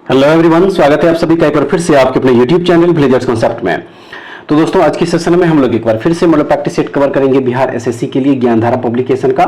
Hello everyone, स्वागत है आप सभी का एक बार फिर से आपके अपने यूट्यूब चैनल विलेजर्स कॉन्सेप्ट में। तो दोस्तों, आज की सेशन में हम लोग एक बार फिर से मॉडल प्रैक्टिस सेट कवर करेंगे बिहार एसएससी के लिए ज्ञानधारा पब्लिकेशन का।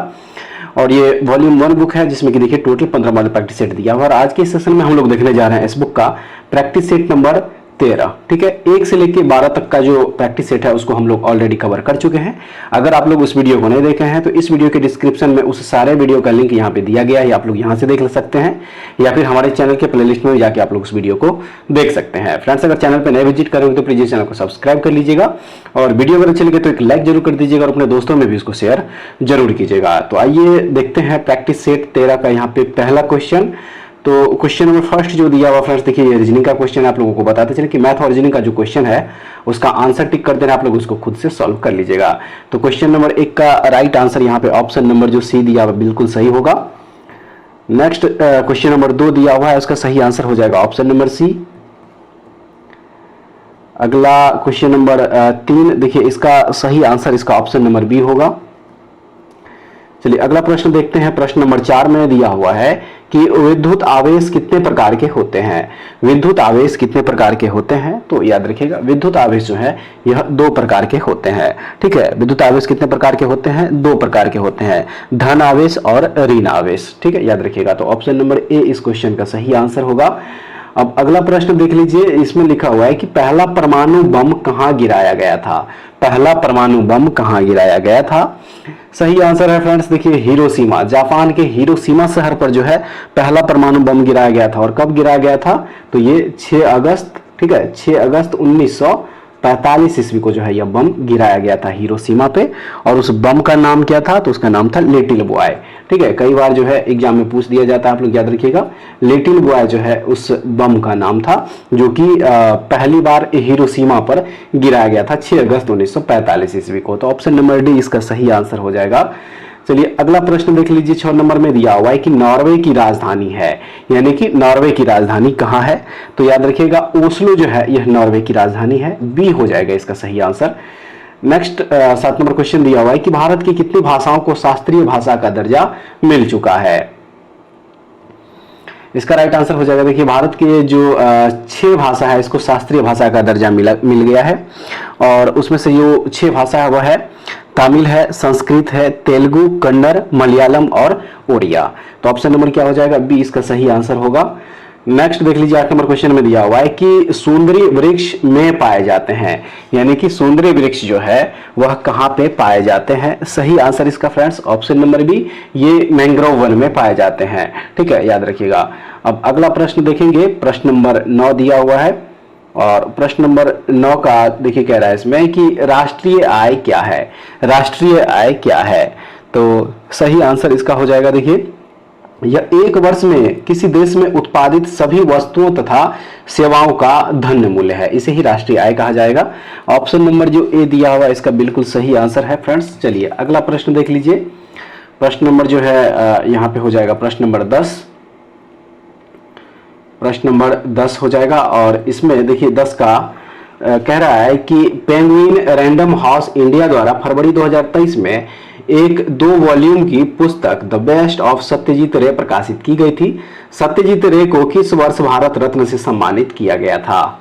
और ये वॉल्यूम 1 बुक है जिसमें कि देखिए टोटल 15 मॉडल प्रैक्टिस सेट दिया हुआ। और आज के सेशन में हम लोग देखने जा रहे हैं इस बुक का प्रैक्टिस सेट नंबर 13। ठीक है, 1 से लेकर 12 तक का जो प्रैक्टिस सेट है उसको हम लोग ऑलरेडी कवर कर चुके हैं। अगर आप लोग उस वीडियो को नहीं देखे हैं तो इस वीडियो के डिस्क्रिप्शन में उस सारे वीडियो का लिंक यहाँ पे दिया गया है, आप लोग यहाँ से देख सकते हैं या फिर हमारे चैनल के प्लेलिस्ट में जाके आप लोग उस वीडियो को देख सकते हैं। फ्रेंड्स, अगर चैनल पर नए विजिट करेंगे तो प्लीज चैनल को सब्सक्राइब कर लीजिएगा और वीडियो अगर अच्छी लगे तो एक लाइक जरूर कर दीजिएगा और अपने दोस्तों में भी इसको शेयर जरूर कीजिएगा। तो आइए देखते हैं प्रैक्टिस सेट 13 का यहाँ पे पहला क्वेश्चन। तो क्वेश्चन नंबर फर्स्ट जो दिया हुआ फ्रेंड्स, देखिए ये रीजनिंग का क्वेश्चन है। आप लोगों को बताते चलें कि मैथ और रीजनिंग का जो क्वेश्चन है उसका आंसर टिक कर देना, आप लोग उसको खुद से सॉल्व कर लीजिएगा। तो क्वेश्चन नंबर 1 का राइट आंसर यहाँ पे ऑप्शन नंबर जो सी दिया हुआ बिल्कुल सही होगा। नेक्स्ट क्वेश्चन नंबर 2 दिया हुआ है, उसका सही आंसर हो जाएगा ऑप्शन नंबर सी। अगला क्वेश्चन नंबर 3, देखिए इसका सही आंसर इसका ऑप्शन नंबर बी होगा। चलिए अगला प्रश्न देखते हैं। प्रश्न नंबर 4 में दिया हुआ है कि विद्युत आवेश कितने प्रकार के होते हैं। विद्युत आवेश कितने प्रकार के होते हैं? तो याद रखिएगा विद्युत आवेश जो है यह 2 प्रकार के होते हैं। ठीक है, विद्युत आवेश कितने प्रकार के होते हैं? 2 प्रकार के होते हैं, धन आवेश और ऋण आवेश। ठीक है, याद रखिएगा। तो ऑप्शन नंबर ए इस क्वेश्चन का सही आंसर होगा। अब अगला प्रश्न देख लीजिए, इसमें लिखा हुआ है कि पहला परमाणु बम कहां गिराया गया था। पहला परमाणु बम कहां गिराया गया था? सही आंसर है फ्रेंड्स, देखिए हिरोशिमा, जापान के हिरोशिमा शहर पर जो है पहला परमाणु बम गिराया गया था। और कब गिराया गया था? तो ये 6 अगस्त, ठीक है, 6 अगस्त 1945 ईस्वी को जो है यह बम गिराया गया था हिरोशिमा पे। और उस बम का नाम क्या था? तो उसका नाम था लिटिल बॉय। ठीक है, कई बार जो है एग्जाम में पूछ दिया जाता है, आप लोग याद रखिएगा। लिटिल बॉय जो है उस बम का नाम था जो कि पहली बार हिरोशिमा पर गिराया गया था 6 अगस्त 1945 ईस्वी को। तो ऑप्शन नंबर डी इसका सही आंसर हो जाएगा। चलिए अगला प्रश्न देख लीजिए, 6 नंबर में दिया हुआ है कि नॉर्वे की राजधानी है, यानी कि नॉर्वे की राजधानी कहां है? तो याद रखिएगा ओस्लो जो है यह नॉर्वे की राजधानी है, बी हो जाएगा इसका सही आंसर। नेक्स्ट 7 नंबर क्वेश्चन दिया हुआ है कि भारत की कितनी भाषाओं को शास्त्रीय भाषा का दर्जा मिल चुका है। इसका राइट आंसर हो जाएगा, देखिए भारत के जो 6 भाषा है इसको शास्त्रीय भाषा का दर्जा मिल गया है। और उसमें से जो 6 भाषा है वह है तमिल है, संस्कृत है, तेलुगु, कन्नड़, मलयालम और ओडिया। तो ऑप्शन नंबर क्या हो जाएगा? बी इसका सही आंसर होगा। नेक्स्ट देख लीजिए, 8 नंबर क्वेश्चन में दिया हुआ है कि सुंदरी वृक्ष में पाए जाते हैं, यानी कि सुंदरी वृक्ष जो है वह कहां पे पाए जाते हैं? सही आंसर इसका फ्रेंड्स ऑप्शन नंबर बी, ये मैंग्रोव वन में पाए जाते हैं। ठीक है, याद रखिएगा। अब अगला प्रश्न देखेंगे, प्रश्न नंबर 9 दिया हुआ है। और प्रश्न नंबर 9 का देखिए कह रहा है इसमें कि राष्ट्रीय आय क्या है। राष्ट्रीय आय क्या है? तो सही आंसर इसका हो जाएगा, देखिए यह 1 वर्ष में किसी देश में उत्पादित सभी वस्तुओं तथा सेवाओं का धन मूल्य है, इसे ही राष्ट्रीय आय कहा जाएगा। ऑप्शन नंबर जो ए दिया हुआ इसका बिल्कुल सही आंसर है फ्रेंड्स। चलिए अगला प्रश्न देख लीजिए। प्रश्न नंबर जो है यहाँ पे हो जाएगा प्रश्न नंबर 10। प्रश्न नंबर 10 हो जाएगा और इसमें देखिए 10 का कह रहा है कि पेंगुइन रैंडम हाउस इंडिया द्वारा फरवरी 2023 में एक 2 वॉल्यूम की पुस्तक द बेस्ट ऑफ सत्यजीत रे प्रकाशित की गई थी। सत्यजीत रे को किस वर्ष भारत रत्न से सम्मानित किया गया था?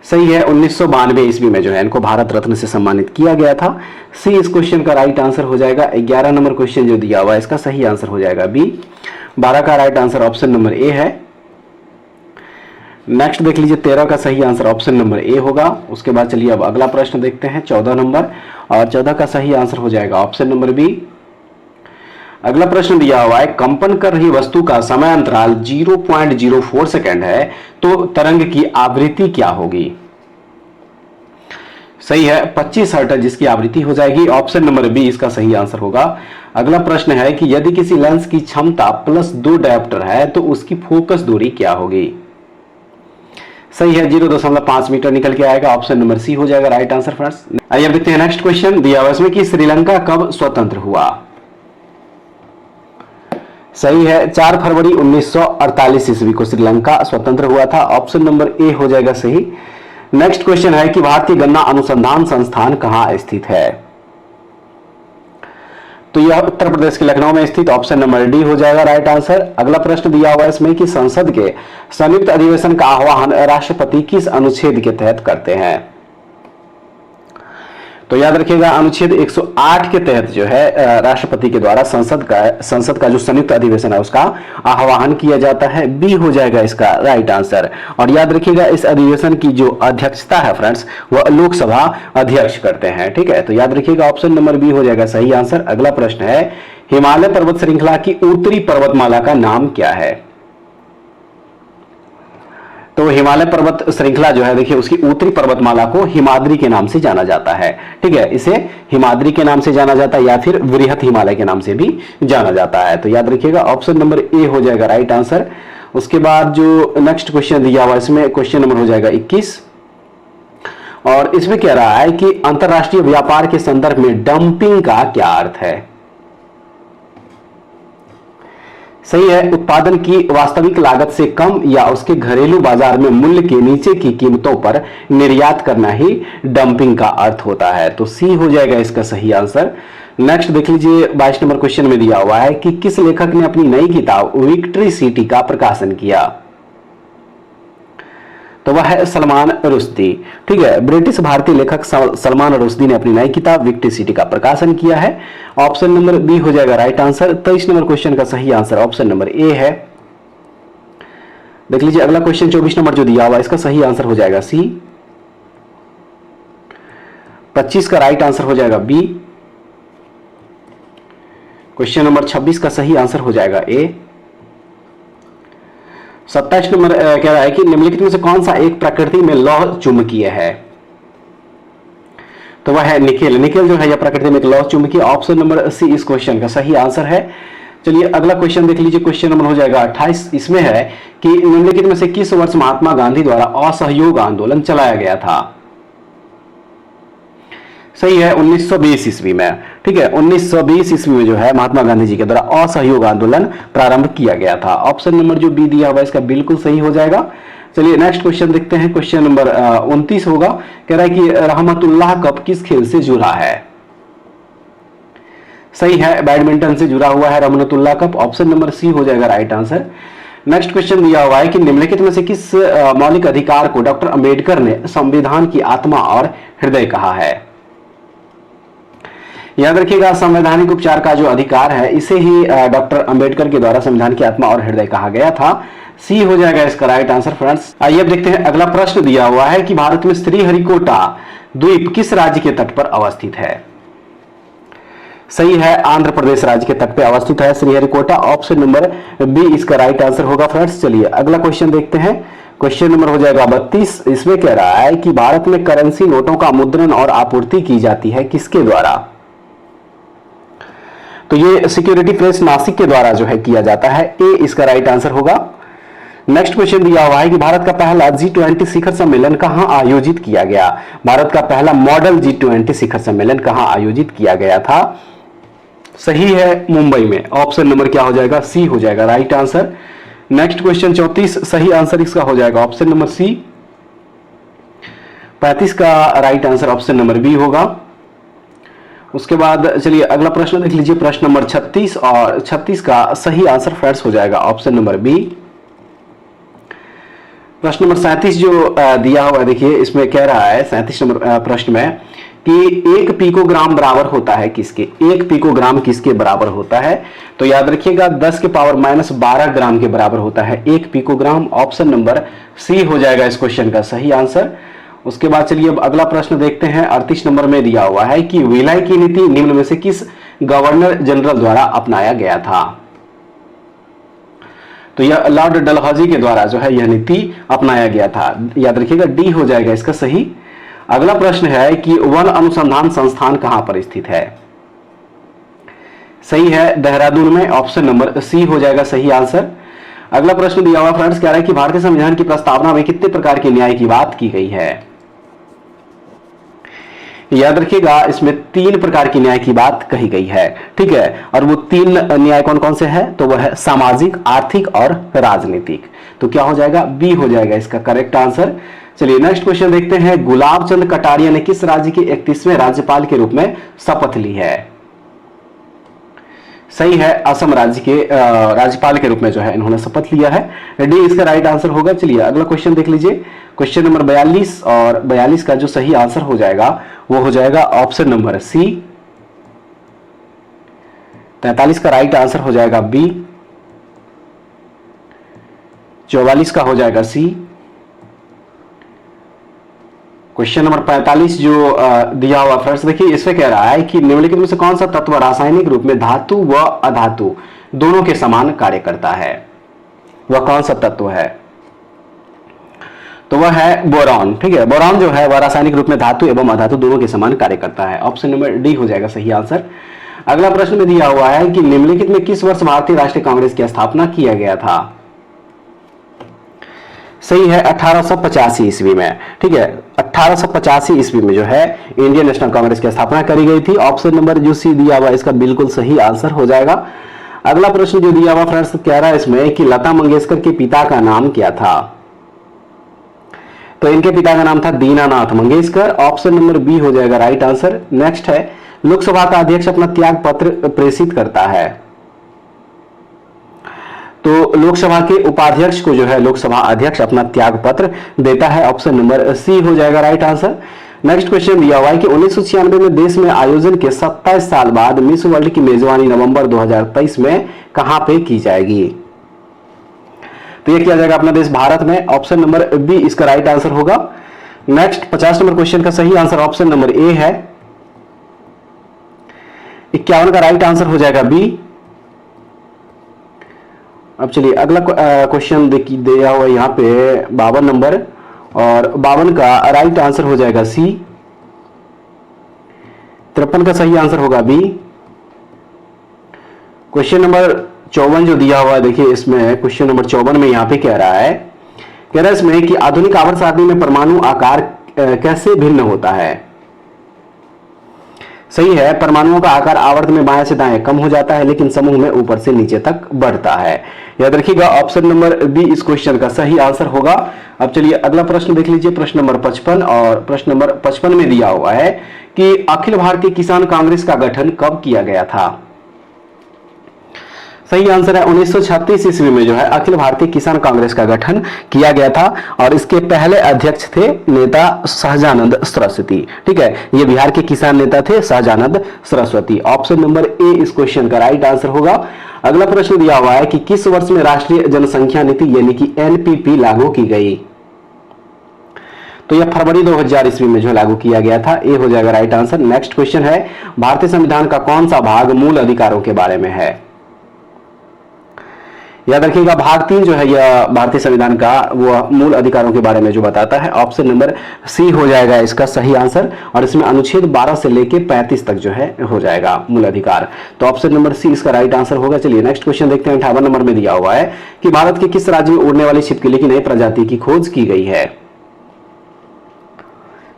सही है, 1992 ईस्वी में जो है इनको भारत रत्न से सम्मानित किया गया था। सी इस क्वेश्चन का राइट आंसर हो जाएगा। 11 नंबर क्वेश्चन जो दिया हुआ है इसका सही आंसर हो जाएगा बी। 12 का right answer option number A है। नेक्स्ट देख लीजिए, 13 का सही आंसर ऑप्शन नंबर ए होगा। उसके बाद चलिए अब अगला प्रश्न देखते हैं 14 नंबर, और 14 का सही आंसर हो जाएगा ऑप्शन नंबर बी। अगला प्रश्न दिया हुआ है कंपन कर रही वस्तु का समय अंतराल 0.04 सेकेंड है तो तरंग की आवृत्ति क्या होगी? सही है, 25 हर्ट्ज जिसकी आवृत्ति हो जाएगी। ऑप्शन नंबर बी इसका सही आंसर होगा। अगला प्रश्न है कि यदि किसी लेंस की क्षमता +2 डायोप्टर है तो उसकी फोकस दूरी क्या होगी? सही है, 0.5 मीटर निकल के आएगा। ऑप्शन नंबर सी हो जाएगा राइट आंसर फ्रेंड्स। आइए देखते हैं नेक्स्ट क्वेश्चन दिया हुआ इसमें कि श्रीलंका कब स्वतंत्र हुआ? सही है, 4 फरवरी 1948 ईस्वी को श्रीलंका स्वतंत्र हुआ था। ऑप्शन नंबर ए हो जाएगा सही। नेक्स्ट क्वेश्चन है कि भारतीय गन्ना अनुसंधान संस्थान कहां स्थित है? तो यह उत्तर प्रदेश के लखनऊ में स्थित ऑप्शन नंबर डी हो जाएगा राइट आंसर। अगला प्रश्न दिया हुआ है इसमें कि संसद के संयुक्त अधिवेशन का आह्वान राष्ट्रपति किस अनुच्छेद के तहत करते हैं? तो याद रखिएगा अनुच्छेद 108 के तहत जो है राष्ट्रपति के द्वारा संसद का जो संयुक्त अधिवेशन है उसका आह्वान किया जाता है। बी हो जाएगा इसका राइट आंसर। और याद रखिएगा इस अधिवेशन की जो अध्यक्षता है फ्रेंड्स वह लोकसभा अध्यक्ष करते हैं। ठीक है, तो याद रखिएगा ऑप्शन नंबर बी हो जाएगा सही आंसर। अगला प्रश्न है हिमालय पर्वत श्रृंखला की उत्तरी पर्वतमाला का नाम क्या है? तो हिमालय पर्वत श्रृंखला जो है देखिए उसकी उत्तरी पर्वतमाला को हिमाद्री के नाम से जाना जाता है। ठीक है, इसे हिमाद्री के नाम से जाना जाता है या फिर वृहत हिमालय के नाम से भी जाना जाता है। तो याद रखिएगा ऑप्शन नंबर ए हो जाएगा राइट आंसर। उसके बाद जो नेक्स्ट क्वेश्चन दिया हुआ इसमें क्वेश्चन नंबर हो जाएगा 21 और इसमें कह रहा है कि अंतरराष्ट्रीय व्यापार के संदर्भ में डंपिंग का क्या अर्थ है? सही है, उत्पादन की वास्तविक लागत से कम या उसके घरेलू बाजार में मूल्य के नीचे की कीमतों पर निर्यात करना ही डंपिंग का अर्थ होता है। तो सी हो जाएगा इसका सही आंसर। नेक्स्ट देख लीजिए 22 नंबर क्वेश्चन में दिया हुआ है कि किस लेखक ने अपनी नई किताब विक्ट्री सिटी का प्रकाशन किया? तो वह है सलमान रुश्दी। ठीक है, ब्रिटिश भारतीय लेखक सलमान रुश्दी ने अपनी नई किताब विक्ट्री सिटी का प्रकाशन किया है। ऑप्शन नंबर बी हो जाएगा राइट आंसर। 23 नंबर क्वेश्चन का सही आंसर ऑप्शन नंबर ए है। देख लीजिए अगला क्वेश्चन 24 नंबर जो दिया हुआ इसका सही आंसर हो जाएगा सी। 25 का राइट आंसर हो जाएगा बी। क्वेश्चन नंबर 26 का सही आंसर हो जाएगा ए। 27 नंबर कह रहा है कि निम्नलिखित में से कौन सा एक प्रकृति में लौह चुंबकीय है? तो वह है निकेल। निकेल जो है यह प्रकृति में एक लौह चुंबकीय। ऑप्शन नंबर सी इस क्वेश्चन का सही आंसर है। चलिए अगला क्वेश्चन देख लीजिए, क्वेश्चन नंबर हो जाएगा 28। इसमें है कि निम्नलिखित में से किस वर्ष महात्मा गांधी द्वारा असहयोग आंदोलन चलाया गया था? सही है 1920 ईस्वी में। ठीक है, 1920 ईस्वी में जो है महात्मा गांधी जी के द्वारा असहयोग आंदोलन प्रारंभ किया गया था। ऑप्शन नंबर जो बी दिया हुआ इसका बिल्कुल सही हो जाएगा। चलिए नेक्स्ट क्वेश्चन देखते हैं, क्वेश्चन नंबर 29 होगा। कह रहा है कि रहमतुल्लाह कप किस खेल से जुड़ा है? सही है, बैडमिंटन से जुड़ा हुआ है रहमतुल्लाह कप। ऑप्शन नंबर सी हो जाएगा राइट आंसर। नेक्स्ट क्वेश्चन दिया हुआ है कि निम्नलिखित में से किस मौलिक अधिकार को डॉक्टर अंबेडकर ने संविधान की आत्मा और हृदय कहा है? याद रखिएगा संवैधानिक उपचार का जो अधिकार है इसे ही डॉक्टर अंबेडकर के द्वारा संविधान की आत्मा और हृदय कहा गया था। सी हो जाएगा इसका राइट आंसर फ्रेंड्स। आइए अब देखते हैं अगला प्रश्न दिया हुआ है कि भारत में श्रीहरिकोटा द्वीप किस राज्य के तट पर अवस्थित है? सही है, आंध्र प्रदेश राज्य के तट पर अवस्थित है श्रीहरिकोटा। ऑप्शन नंबर बी इसका राइट आंसर होगा फ्रेंड्स। चलिए अगला क्वेश्चन देखते हैं, क्वेश्चन नंबर हो जाएगा 32। इसमें कह रहा है कि भारत में करेंसी नोटों का मुद्रण और आपूर्ति की जाती है किसके द्वारा? तो ये सिक्योरिटी प्रेस नासिक के द्वारा जो है किया जाता है। ए इसका राइट आंसर होगा। नेक्स्ट क्वेश्चन दिया हुआ है कि भारत का पहला G20 शिखर सम्मेलन कहां आयोजित किया गया? भारत का पहला मॉडल G20 शिखर सम्मेलन कहां आयोजित किया गया था? सही है, मुंबई में। ऑप्शन नंबर क्या हो जाएगा? सी हो जाएगा राइट आंसर। नेक्स्ट क्वेश्चन 34 सही आंसर इसका हो जाएगा ऑप्शन नंबर सी। 35 का right answer option number B होगा। उसके बाद चलिए अगला प्रश्न देख लीजिए, प्रश्न नंबर 36 और 36 का सही आंसर फ्रेंड्स हो जाएगा ऑप्शन नंबर बी। प्रश्न नंबर 37 जो दिया हुआ है देखिए इसमें कह रहा है 37 नंबर प्रश्न में कि 1 पिकोग्राम बराबर होता है किसके? 1 पिकोग्राम किसके बराबर होता है? तो याद रखिएगा 10 के पावर -12 ग्राम के बराबर होता है 1 पिकोग्राम। ऑप्शन नंबर सी हो जाएगा इस क्वेश्चन का सही आंसर। उसके बाद चलिए अब अगला प्रश्न देखते हैं, 38 नंबर में दिया हुआ है कि विलय की नीति निम्न में से किस गवर्नर जनरल द्वारा अपनाया गया था? तो यह लॉर्ड डलहौजी के द्वारा जो है यह नीति अपनाया गया था। याद रखिएगा डी हो जाएगा इसका सही। अगला प्रश्न है कि वन अनुसंधान संस्थान कहां पर स्थित है? सही है, देहरादून में। ऑप्शन नंबर सी हो जाएगा सही आंसर। अगला प्रश्न दिया हुआ फ्रेंड्स कह रहा है कि भारतीय संविधान की प्रस्तावना में कितने प्रकार के न्याय की बात की गई है? याद रखिएगा इसमें 3 प्रकार की न्याय की बात कही गई है। ठीक है, और वो 3 न्याय कौन कौन से हैं? तो वह है सामाजिक, आर्थिक और राजनीतिक। तो क्या हो जाएगा? बी हो जाएगा इसका करेक्ट आंसर। चलिए नेक्स्ट क्वेश्चन देखते हैं, गुलाब चंद कटारिया ने किस राज्य के 31वें राज्यपाल के रूप में शपथ ली है? सही है, असम राज्य के राज्यपाल के रूप में जो है इन्होंने शपथ लिया है। डी इसका राइट आंसर होगा। चलिए अगला क्वेश्चन देख लीजिए, क्वेश्चन नंबर 42, और 42 का जो सही आंसर हो जाएगा वो हो जाएगा ऑप्शन नंबर सी। 43 का राइट आंसर हो जाएगा बी। 44 का हो जाएगा सी। क्वेश्चन नंबर 45 जो दिया हुआ फ्रेंड्स, देखिए इसमें कह रहा है कि निम्नलिखित में से कौन सा तत्व रासायनिक रूप में धातु व अधातु दोनों के समान कार्य करता है, वह कौन सा तत्व है? तो वह है बोरॉन। ठीक है, बोरॉन जो है वह रासायनिक रूप में धातु एवं अधातु दोनों के समान कार्य करता है। ऑप्शन नंबर डी हो जाएगा सही आंसर। अगला प्रश्न में दिया हुआ है कि निम्नलिखित में किस वर्ष भारतीय राष्ट्रीय कांग्रेस की स्थापना किया गया था? सही है, 1885 ईस्वी में। ठीक है, 1885 ईस्वी में जो है इंडियन नेशनल कांग्रेस की स्थापना करी गई थी। ऑप्शन नंबर जो सी दिया हुआ इसका बिल्कुल सही आंसर हो जाएगा। अगला प्रश्न जो दिया हुआ फ्रेंड्स कह रहा है इसमें कि लता मंगेशकर के पिता का नाम क्या था? तो इनके पिता का नाम था Dinanath Mangeshkar. Option number B हो जाएगा राइट आंसर। नेक्स्ट है, लोकसभा का अध्यक्ष अपना त्याग पत्र प्रेषित करता है, तो लोकसभा के उपाध्यक्ष को जो है लोकसभा अध्यक्ष अपना त्याग पत्र देता है। ऑप्शन नंबर सी हो जाएगा राइट आंसर। नेक्स्ट क्वेश्चन दिया हुआ है कि 1996 में देश में आयोजन के 27 साल बाद मिस वर्ल्ड की मेजबानी नवंबर 2023 में कहां पे की जाएगी? तो ये किया जाएगा अपना देश भारत में। ऑप्शन नंबर बी इसका राइट आंसर होगा। नेक्स्ट 50 नंबर क्वेश्चन का सही आंसर ऑप्शन नंबर ए है। 51 का राइट आंसर हो जाएगा बी। अब चलिए अगला क्वेश्चन दिया हुआ यहाँ पे 52 नंबर, और 52 का राइट आंसर हो जाएगा सी। 53 का सही आंसर होगा बी। क्वेश्चन नंबर 54 जो दिया हुआ है, देखिए इसमें क्वेश्चन नंबर 54 में यहाँ पे कह रहा है इसमें कि आधुनिक आवर्त सारणी में परमाणु आकार कैसे भिन्न होता है? सही है, परमाणुओं का आकार आवर्त में बाएं से दाएं कम हो जाता है, लेकिन समूह में ऊपर से नीचे तक बढ़ता है। याद रखिएगा ऑप्शन नंबर बी इस क्वेश्चन का सही आंसर होगा। अब चलिए अगला प्रश्न देख लीजिए, प्रश्न नंबर 55, और प्रश्न नंबर 55 में दिया हुआ है कि अखिल भारतीय किसान कांग्रेस का गठन कब किया गया था? सही आंसर है 1936 ईस्वी में जो है अखिल भारतीय किसान कांग्रेस का गठन किया गया था, और इसके पहले अध्यक्ष थे नेता सहजानंद सरस्वती। ठीक है, ये बिहार के किसान नेता थे Sahajanand Saraswati. Option number A इस क्वेश्चन का राइट आंसर होगा। अगला प्रश्न दिया हुआ है कि किस वर्ष में राष्ट्रीय जनसंख्या नीति यानी कि एनपीपी लागू की गई? तो यह फरवरी 2000 ईस्वी में जो लागू किया गया था। ए हो जाएगा राइट आंसर। नेक्स्ट क्वेश्चन है, भारतीय संविधान का कौन सा भाग मूल अधिकारों के बारे में है? याद रखिएगा भाग 3 जो है यह भारतीय संविधान का वो मूल अधिकारों के बारे में जो बताता है। ऑप्शन नंबर सी हो जाएगा इसका सही आंसर, और इसमें अनुच्छेद 12 से लेकर 35 तक जो है हो जाएगा मूल अधिकार। तो ऑप्शन नंबर सी इसका राइट आंसर होगा। चलिए नेक्स्ट क्वेश्चन देखते हैं। 58 नंबर में दिया हुआ है कि भारत के किस राज्य में उड़ने वाली छिपकली की नई प्रजाति की खोज की गई है?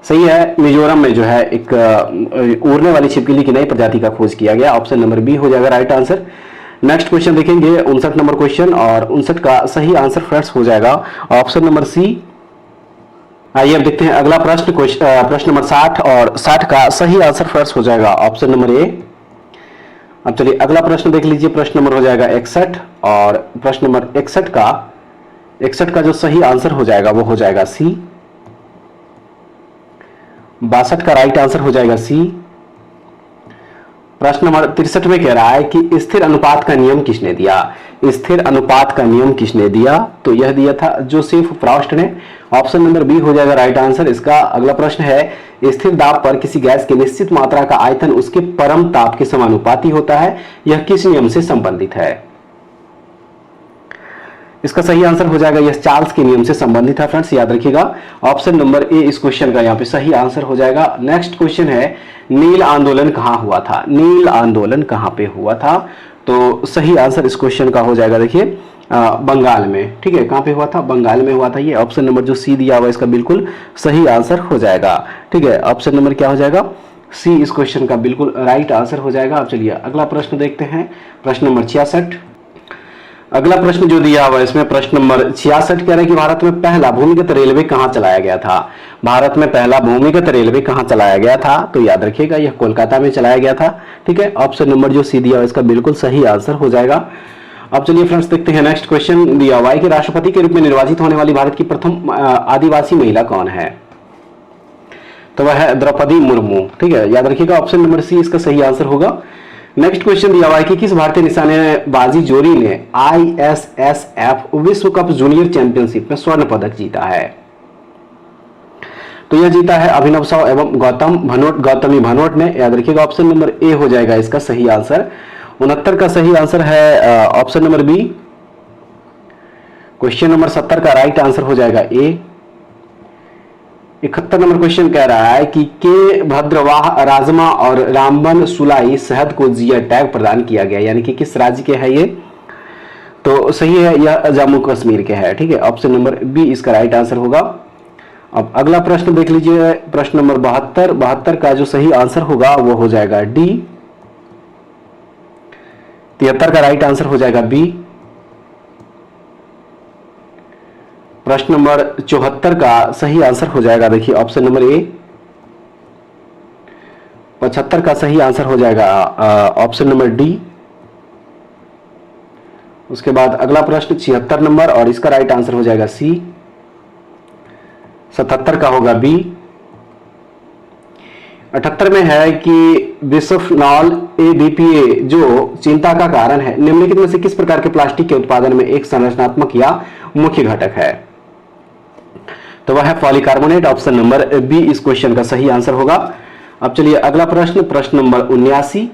सही है, मिजोरम में जो है एक उड़ने वाली छिपकली की नई प्रजाति का खोज किया गया। ऑप्शन नंबर बी हो जाएगा राइट आंसर। नेक्स्ट क्वेश्चन देखेंगे 59 नंबर क्वेश्चन, और 59 का सही आंसर फ्रेंड्स हो जाएगा ऑप्शन नंबर सी। आइए अब देखते हैं अगला प्रश्न, प्रश्न नंबर 60, और 60 का सही आंसर फ्रेंड्स हो जाएगा ऑप्शन नंबर ए। अब चलिए अगला प्रश्न देख लीजिए, प्रश्न नंबर हो जाएगा 61, और प्रश्न नंबर 61 का जो सही आंसर हो जाएगा वो हो जाएगा सी। 62 का राइट आंसर हो जाएगा सी। प्रश्न नंबर 63 में कह रहा है कि स्थिर अनुपात का नियम किसने दिया? स्थिर अनुपात का नियम किसने दिया? तो यह दिया था जोसेफ फ्रॉस्ट ने। ऑप्शन नंबर बी हो जाएगा राइट आंसर इसका। अगला प्रश्न है, स्थिर दाब पर किसी गैस की निश्चित मात्रा का आयतन उसके परम ताप के समानुपाती होता है, यह किस नियम से संबंधित है? इसका सही आंसर हो जाएगा यह चार्ल्स के नियम से संबंधित है फ्रेंड्स, याद रखिएगा। ऑप्शन नंबर ए इस क्वेश्चन का यहाँ पे सही आंसर हो जाएगा। नेक्स्ट क्वेश्चन है, नील आंदोलन कहां हुआ था? नील आंदोलन कहां पे हुआ था? तो सही आंसर इस क्वेश्चन का हो जाएगा देखिए बंगाल में। ठीक है, कहां पे हुआ था? बंगाल में हुआ था। ये ऑप्शन नंबर जो सी दिया हुआ इसका बिल्कुल सही आंसर हो जाएगा। ठीक है, ऑप्शन नंबर क्या हो जाएगा? सी इस क्वेश्चन का बिल्कुल राइट आंसर हो जाएगा। अब चलिए अगला प्रश्न देखते हैं, प्रश्न नंबर 66। अगला प्रश्न जो दिया हुआ है इसमें प्रश्न नंबर 66 कह रहा है कि भारत में पहला भूमिगत रेलवे कहां चलाया गया था। भारत में पहला भूमिगत रेलवे कहां चलाया गया था, तो याद रखिएगा यह कोलकाता में चलाया गया था। ठीक है, ऑप्शन नंबर जो सी दिया हुआ इसका बिल्कुल सही आंसर हो जाएगा। अब चलिए फ्रेंड्स देखते हैं नेक्स्ट क्वेश्चन दिया हुआ है कि राष्ट्रपति के रूप में निर्वाचित होने वाली भारत की प्रथम आदिवासी महिला कौन है, तो वह है द्रौपदी मुर्मू। ठीक है, याद रखिएगा ऑप्शन नंबर सी इसका सही आंसर होगा। नेक्स्ट क्वेश्चन दिया हुआ है कि किस भारतीय निशानेबाजी जोड़ी ने ISSF विश्व कप जूनियर चैंपियनशिप में स्वर्ण पदक जीता है, तो यह जीता है अभिनव साव एवं गौतमी भनोट ने। याद रखिएगा ऑप्शन नंबर ए हो जाएगा इसका सही आंसर। 69 का सही आंसर है option number B. Question number 70 का राइट आंसर हो जाएगा ए। 71 नंबर क्वेश्चन कह रहा है कि के भद्रवाह राजमा और रामबन सुलाई शहद को जीआई टैग प्रदान किया गया, यानी कि किस राज्य के है ये, तो सही है यह जम्मू कश्मीर के है। ठीक है, ऑप्शन नंबर बी इसका राइट आंसर होगा। अब अगला प्रश्न देख लीजिए, प्रश्न नंबर 72 का जो सही आंसर होगा वो हो जाएगा डी। 73 का राइट आंसर हो जाएगा बी। प्रश्न नंबर 74 का सही आंसर हो जाएगा देखिए ऑप्शन नंबर ए। 75 का सही आंसर हो जाएगा ऑप्शन नंबर डी। उसके बाद अगला प्रश्न 76 नंबर और इसका राइट आंसर हो जाएगा सी। 77 का होगा बी। 78 में है कि बिसफेनॉल ABPA जो चिंता का कारण है, निम्नलिखित में से किस प्रकार के प्लास्टिक के उत्पादन में एक संरचनात्मक या मुख्य घटक है, तो वह है पॉलीकार्बोनेट। ऑप्शन नंबर बी इस क्वेश्चन का सही आंसर होगा। अब चलिए अगला प्रश्न, प्रश्न नंबर 79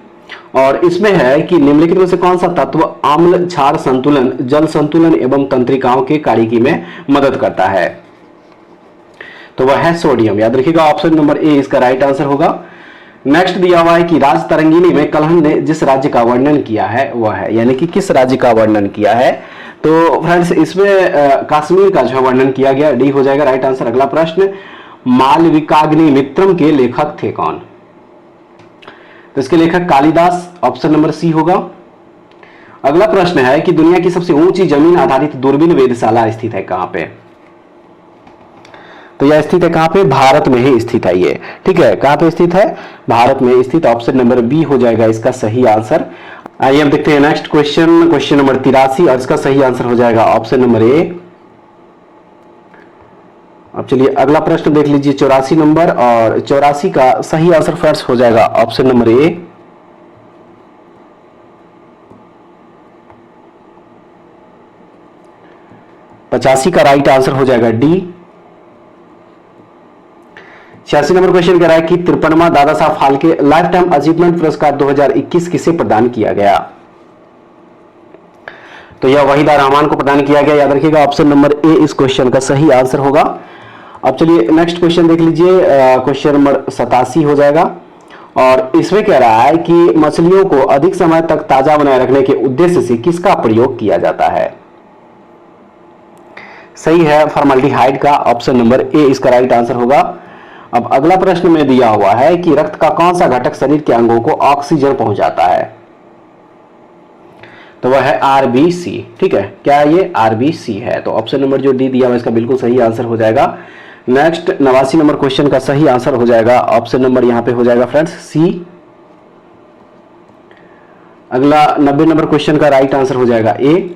और इसमें है कि निम्नलिखित में से कौन सा तत्व अम्ल क्षार संतुलन, जल संतुलन एवं तंत्रिकाओं के कार्यकी में मदद करता है, तो वह है सोडियम। याद रखिएगा ऑप्शन नंबर ए इसका राइट आंसर होगा। नेक्स्ट दिया हुआ है कि राज तरंगिणी में कलहन ने जिस राज्य का वर्णन किया है वह है, यानी कि किस राज्य का वर्णन किया है, तो फ्रेंड्स इसमें कश्मीर का जो वर्णन किया गया, डी हो जाएगा राइट आंसर। अगला प्रश्न, मालविकाग्निमित्रम के लेखक थे कौन, तो इसके लेखक कालिदास। ऑप्शन नंबर सी होगा। अगला प्रश्न है कि दुनिया की सबसे ऊंची जमीन आधारित दूरबीन वेधशाला स्थित है कहां पे, तो यह स्थित है कहां पे, भारत में ही स्थित है ये। ठीक है, कहां पे स्थित है, भारत में स्थित। ऑप्शन नंबर बी हो जाएगा इसका सही आंसर। आइए हम देखते हैं नेक्स्ट क्वेश्चन, क्वेश्चन नंबर 83 और इसका सही आंसर हो जाएगा ऑप्शन नंबर ए। अब चलिए अगला प्रश्न देख लीजिए 84 नंबर और 84 का सही आंसर फ्रेंड्स हो जाएगा ऑप्शन नंबर ए। पचासी का राइट आंसर हो जाएगा डी। 86 नंबर क्वेश्चन कह रहा है कि 53वां Dada Saheb Phalke life time achievement पुरस्कार 2021 किसे प्रदान किया गया, तो यह वहीदा रहमान को प्रदान किया गया। याद रखिएगा ऑप्शन नंबर ए इस क्वेश्चन का सही आंसर होगा। अब चलिए नेक्स्ट क्वेश्चन देख लीजिए, क्वेश्चन नंबर 87 हो जाएगा और इसमें कह रहा है कि मछलियों को अधिक समय तक ताजा बनाए रखने के उद्देश्य से किसका प्रयोग किया जाता है, सही है फॉर्मल्डिहाइड का। ऑप्शन नंबर ए इसका राइट आंसर होगा। अब अगला प्रश्न में दिया हुआ है कि रक्त का कौन सा घटक शरीर के अंगों को ऑक्सीजन पहुंचाता है, तो वह है RBC। ठीक है, क्या ये RBC है, तो ऑप्शन नंबर जो डी दिया हुआ इसका बिल्कुल सही आंसर हो जाएगा। नेक्स्ट 89 नंबर क्वेश्चन का सही आंसर हो जाएगा ऑप्शन नंबर यहां पे हो जाएगा फ्रेंड्स सी। अगला 90 नंबर क्वेश्चन का राइट आंसर हो जाएगा ए।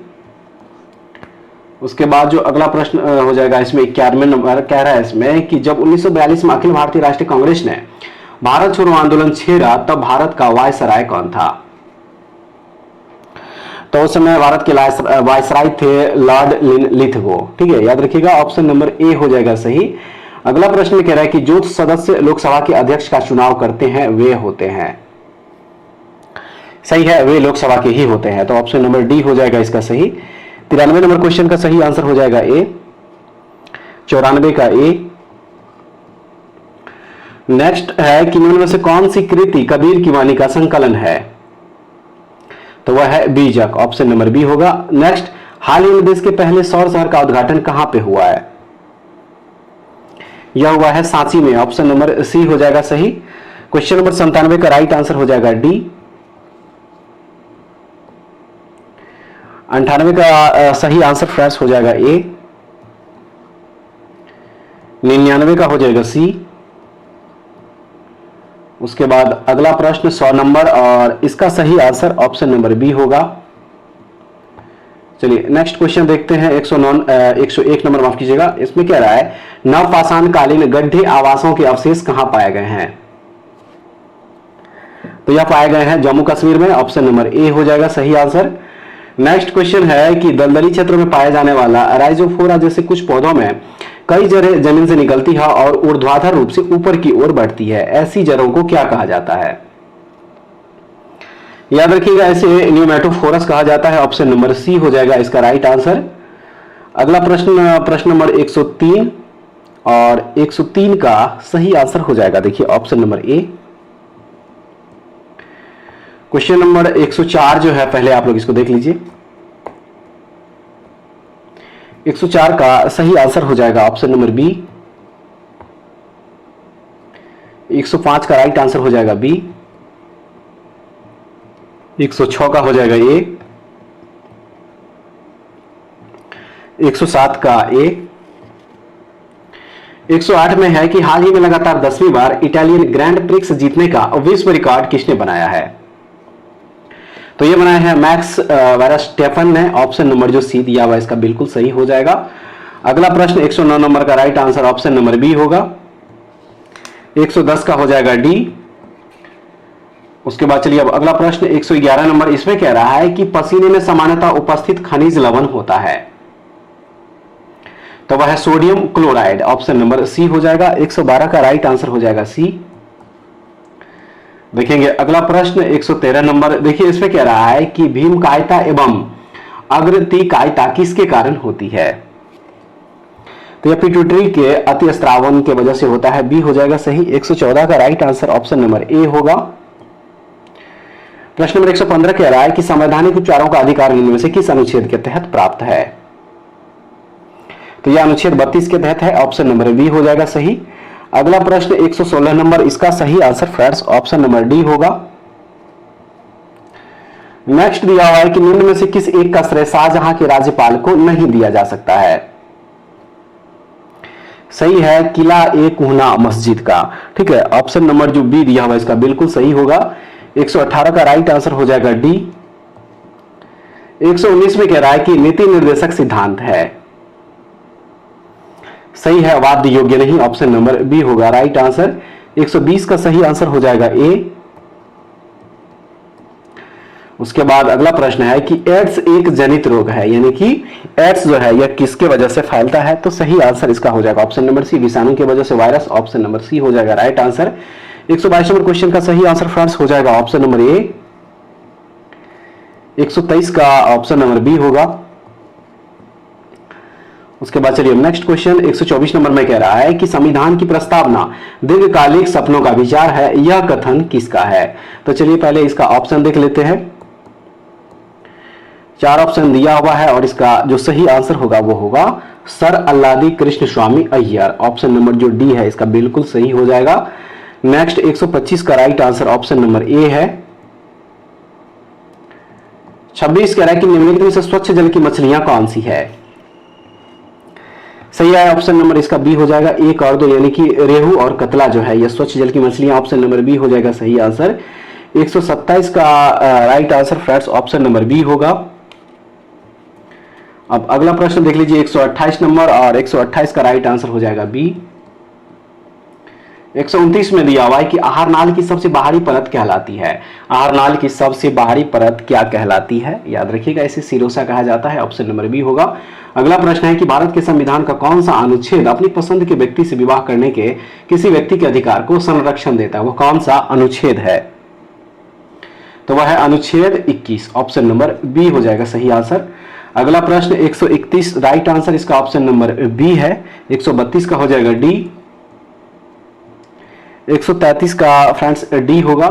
उसके बाद जो अगला प्रश्न हो जाएगा इसमें 91 नंबर कह रहा है इसमें कि जब 1942 में अखिल भारतीय राष्ट्रीय कांग्रेस ने भारत छोड़ो आंदोलन छेड़ा तब भारत का वायसराय कौन था, तो उस समय भारत के वायसराय थे लॉर्ड लिथगो। ठीक है, याद रखिएगा ऑप्शन नंबर ए हो जाएगा सही। अगला प्रश्न कह रहा है कि जो सदस्य लोकसभा के अध्यक्ष का चुनाव करते हैं वे होते हैं, सही है वे लोकसभा के ही होते हैं, तो ऑप्शन नंबर डी हो जाएगा इसका सही। 93 नंबर क्वेश्चन का सही आंसर हो जाएगा ए। 94 का ए। नेक्स्ट है कि निम्न में से कौन सी कृति कबीर की वाणी का संकलन है, तो वह है बीजक। ऑप्शन नंबर बी होगा। नेक्स्ट, हाल ही में देश के पहले सौर शहर का उद्घाटन कहां पे हुआ है, यह हुआ है सांची में। ऑप्शन नंबर सी हो जाएगा सही। क्वेश्चन नंबर 97 का राइट आंसर हो जाएगा डी। 98 का सही आंसर फ्रेंड्स हो जाएगा ए। 99 का हो जाएगा सी। उसके बाद अगला प्रश्न 100 नंबर और इसका सही आंसर ऑप्शन नंबर बी होगा। चलिए नेक्स्ट क्वेश्चन देखते हैं। 101 नंबर, माफ कीजिएगा। इसमें क्या रहा है, नवपाषाण कालीन गड्ढे आवासों के अवशेष कहां पाए गए हैं? तो यह पाए गए हैं जम्मू कश्मीर में, ऑप्शन नंबर ए हो जाएगा सही आंसर। नेक्स्ट क्वेश्चन है कि दलदली क्षेत्र में पाए जाने वाला राइजोफोरा जैसे कुछ पौधों में कई जड़ें जमीन से निकलती है और ऊर्ध्वाधर रूप से ऊपर की ओर बढ़ती है, ऐसी जड़ों को क्या कहा जाता है? याद रखिएगा, इसे न्यूमेटोफोरस कहा जाता है, ऑप्शन नंबर सी हो जाएगा इसका राइट आंसर। अगला प्रश्न नंबर 103 और 103 का सही आंसर हो जाएगा, देखिए option number A. Question number 104 जो है, पहले आप लोग इसको देख लीजिए। 104 का सही आंसर हो जाएगा ऑप्शन नंबर बी। 105 का राइट आंसर हो जाएगा बी। 106 का हो जाएगा ए। 107 का ए। 108 में है कि हाल ही में लगातार 10वीं बार इटालियन ग्रैंड प्रिक्स जीतने का विश्व रिकॉर्ड किसने बनाया है? तो ये बनाया है मैक्स वेरास्टेफन ने, ऑप्शन नंबर जो सी दिया हुआ इसका बिल्कुल सही हो जाएगा। अगला प्रश्न 109 नंबर का right answer option number B होगा। 110 का हो जाएगा डी। उसके बाद चलिए अब अगला प्रश्न 111 नंबर, इसमें कह रहा है कि पसीने में सामान्यतः उपस्थित खनिज लवण होता है, तो वह है sodium chloride, option number C हो जाएगा। 112 का राइट आंसर हो जाएगा सी। देखेंगे अगला प्रश्न 113 नंबर, देखिए इसमें कह रहा है कि भीमकायता एवं अग्रतिकायता किसके कारण होती है? तो यह पिट्यूटरी के अतिस्रावन के वजह से होता है, बी हो जाएगा सही। 114 का right answer option number A होगा। प्रश्न नंबर 115 कह रहा है कि संवैधानिक उपचारों का अधिकार इनमें से किस अनुच्छेद के तहत प्राप्त है? तो यह अनुच्छेद 32 के तहत है, ऑप्शन नंबर बी हो जाएगा सही। अगला प्रश्न 116 नंबर, इसका सही answer friends option number D होगा। नेक्स्ट दिया हुआ है कि निम्न में से किस एक का श्रेय शाहजहां के राज्यपाल को नहीं दिया जा सकता है? सही है किला ए कुहना मस्जिद का, ठीक है, ऑप्शन नंबर जो बी दिया हुआ इसका बिल्कुल सही होगा। 118 का राइट आंसर हो जाएगा डी। 119 में कह रहा है कि नीति निर्देशक सिद्धांत है, सही है, वाद्य योग्य नहीं, ऑप्शन नंबर बी होगा राइट आंसर। 120 का सही आंसर हो जाएगा ए। उसके बाद अगला प्रश्न है कि एड्स एक जनित रोग है, यानी कि एड्स जो है यह किसके वजह से फैलता है? तो सही आंसर इसका हो जाएगा ऑप्शन नंबर सी, विषाणु की वजह से वायरस, ऑप्शन नंबर सी हो जाएगा राइट आंसर। 122 नंबर क्वेश्चन का सही आंसर फ्रेंड्स हो जाएगा ऑप्शन नंबर ए। 123 का ऑप्शन नंबर बी होगा। उसके बाद चलिए नेक्स्ट क्वेश्चन 124 नंबर में कह रहा है कि संविधान की प्रस्तावना दीर्घकालिक सपनों का विचार है, यह कथन किसका है? तो चलिए पहले इसका ऑप्शन देख लेते हैं। 4 ऑप्शन दिया हुआ है और इसका जो सही आंसर होगा वो होगा सर अल्लादी कृष्ण स्वामी अय्यर, ऑप्शन नंबर जो डी है इसका बिल्कुल सही हो जाएगा। नेक्स्ट 125 का right answer option number A है। 26 कह रहा है कि निम्नलिखित में से स्वच्छ जल की मछलियां कौन सी है? सही है, ऑप्शन नंबर इसका बी हो जाएगा, 1 और 2, यानी कि रेहू और कतला जो है ये स्वच्छ जल की मछलियां, ऑप्शन नंबर बी हो जाएगा सही आंसर। 127 का right answer friends option number B होगा। अब अगला प्रश्न देख लीजिए 128 नंबर और 128 का राइट आंसर हो जाएगा बी। 129 में दिया हुआ है कि आहारनाल की सबसे बाहरी परत कहलाती है, आहारनाल की सबसे बाहरी परत क्या कहलाती है? याद रखिएगा इसे सिरोसा कहा जाता है, ऑप्शन नंबर बी होगा। अगला प्रश्न है कि भारत के संविधान का कौन सा अनुच्छेद अपनी पसंद के व्यक्ति से विवाह करने के किसी व्यक्ति के अधिकार को संरक्षण देता है, वो कौन सा अनुच्छेद है? तो वह है अनुच्छेद 21, ऑप्शन नंबर बी हो जाएगा सही आंसर। अगला प्रश्न 131 राइट आंसर इसका ऑप्शन नंबर बी है। 132 का हो जाएगा डी। 133 का फ्रेंड्स डी होगा।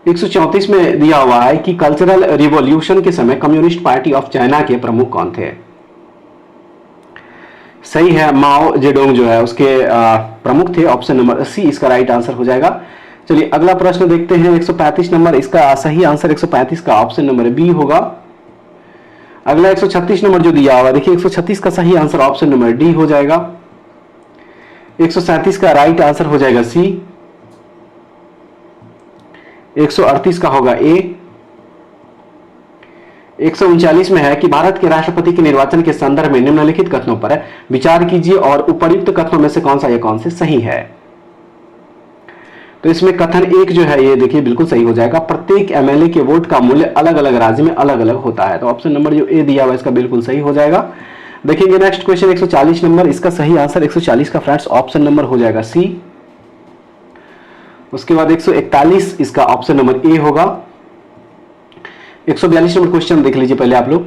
134 में दिया हुआ है कि कल्चरल रिवॉल्यूशन के समय कम्युनिस्ट पार्टी ऑफ चाइना के प्रमुख कौन थे? सही है, माओ जेडोंग जो है उसके प्रमुख थे, ऑप्शन नंबर सी इसका राइट आंसर हो जाएगा। चलिए अगला प्रश्न देखते हैं 135 नंबर, इसका सही आंसर 135 का ऑप्शन नंबर बी होगा। अगला 136 नंबर जो दिया हुआ, देखिए 136 का सही आंसर ऑप्शन नंबर डी हो जाएगा। 137 का राइट आंसर हो जाएगा सी। 138 का होगा ए। 139 में है कि भारत के राष्ट्रपति के निर्वाचन के संदर्भ में निम्नलिखित कथनों पर विचार कीजिए और उपर्युक्त कथनों में से कौन सा या कौन से सही है। तो इसमें कथन एक जो है ये देखिए बिल्कुल सही हो जाएगा, प्रत्येक एमएलए के वोट का मूल्य अलग अलग राज्य में अलग अलग होता है। तो ऑप्शन नंबर जो ए दिया हुआ इसका बिल्कुल सही हो जाएगा। देखेंगे नेक्स्ट क्वेश्चन 140 नंबर, इसका सही आंसर 140 का फ्रेंड्स ऑप्शन नंबर हो जाएगा सी। उसके बाद 141 इसका ऑप्शन नंबर ए होगा। 142 नंबर क्वेश्चन देख लीजिए पहले आप लोग,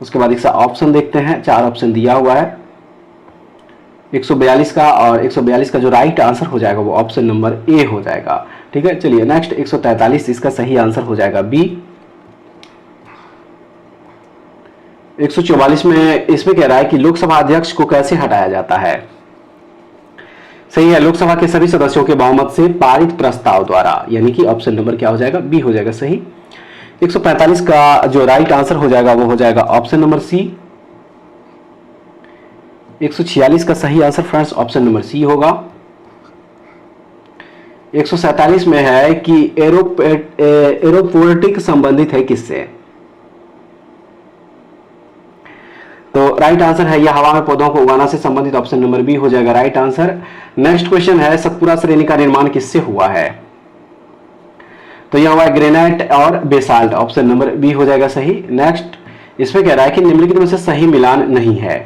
उसके बाद इसका ऑप्शन देखते हैं। 4 ऑप्शन दिया हुआ है 142 का, और 142 का जो राइट आंसर हो जाएगा वो ऑप्शन नंबर ए हो जाएगा। ठीक है, चलिए नेक्स्ट 143 इसका सही आंसर हो जाएगा बी। 144 में इसमें कह रहा है कि लोकसभा अध्यक्ष को कैसे हटाया जाता है। सही है, लोकसभा के सभी सदस्यों के बहुमत से पारित प्रस्ताव द्वारा, यानी कि ऑप्शन नंबर क्या हो जाएगा, बी हो जाएगा सही। 145 का जो राइट आंसर हो जाएगा वो हो जाएगा ऑप्शन नंबर सी। 146 का सही answer friends option number C होगा। 147 में है कि एरोपोर्टिक संबंधित है किससे। तो राइट आंसर है यह हवा में पौधों को उगाना से संबंधित, ऑप्शन नंबर बी हो जाएगा राइट आंसर। नेक्स्ट क्वेश्चन है सतपुरा श्रेणी का निर्माण किससे हुआ है। तो यह हुआ है ग्रेनाइट और बेसाल्ट, ऑप्शन नंबर बी हो जाएगा सही। नेक्स्ट इसमें कह रहा है कि निम्नलिखित में से सही मिलान नहीं है।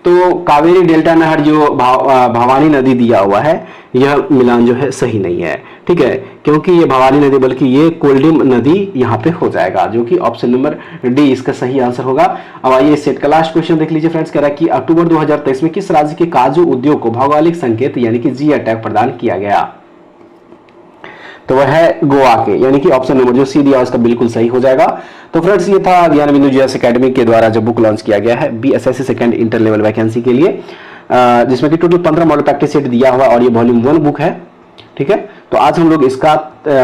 तो कावेरी डेल्टा नहर जो भवानी नदी दिया हुआ है, यह मिलान जो है सही नहीं है। ठीक है, क्योंकि ये भवानी नदी बल्कि ये कोल्डिम नदी यहाँ पे हो जाएगा, जो कि ऑप्शन नंबर डी इसका सही आंसर होगा। अब आइए सेट का लास्ट क्वेश्चन देख लीजिए फ्रेंड्स। कह रहा है कि अक्टूबर 2023 में किस राज्य के काजू उद्योग को भौगोलिक संकेत यानी कि जी टैग प्रदान किया गया। तो वह है गोवा के, यानी कि ऑप्शन नंबर जो सी दिया उसका बिल्कुल सही हो जाएगा। तो फ्रेंड्स ये था ज्ञान बिंदु जीएस एकेडमी के द्वारा जो बुक लॉन्च किया गया है BSSC second inter level vacancy के लिए, जिसमें कि टोटल 15 मॉडल प्रैक्टिस सेट दिया हुआ और ये वॉल्यूम 1 बुक है। ठीक है, तो आज हम लोग इसका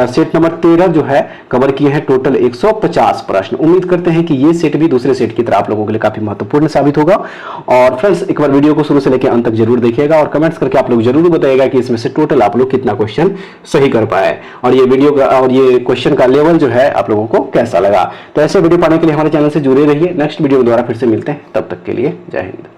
सेट नंबर 13 जो है कवर किए हैं, टोटल 150 प्रश्न। उम्मीद करते हैं कि ये सेट भी दूसरे सेट की तरह आप लोगों के लिए काफी महत्वपूर्ण साबित होगा। और फ्रेंड्स एक बार वीडियो को शुरू से लेकर अंत तक जरूर देखिएगा और कमेंट्स करके आप लोग जरूर बताइएगा कि इसमें से टोटल आप लोग कितना क्वेश्चन सही कर पाए और ये वीडियो का और ये क्वेश्चन का लेवल जो है आप लोगों को कैसा लगा। तो ऐसे वीडियो पाने के लिए हमारे चैनल से जुड़े रहिए। नेक्स्ट वीडियो द्वारा फिर से मिलते हैं, तब तक के लिए जय हिंद।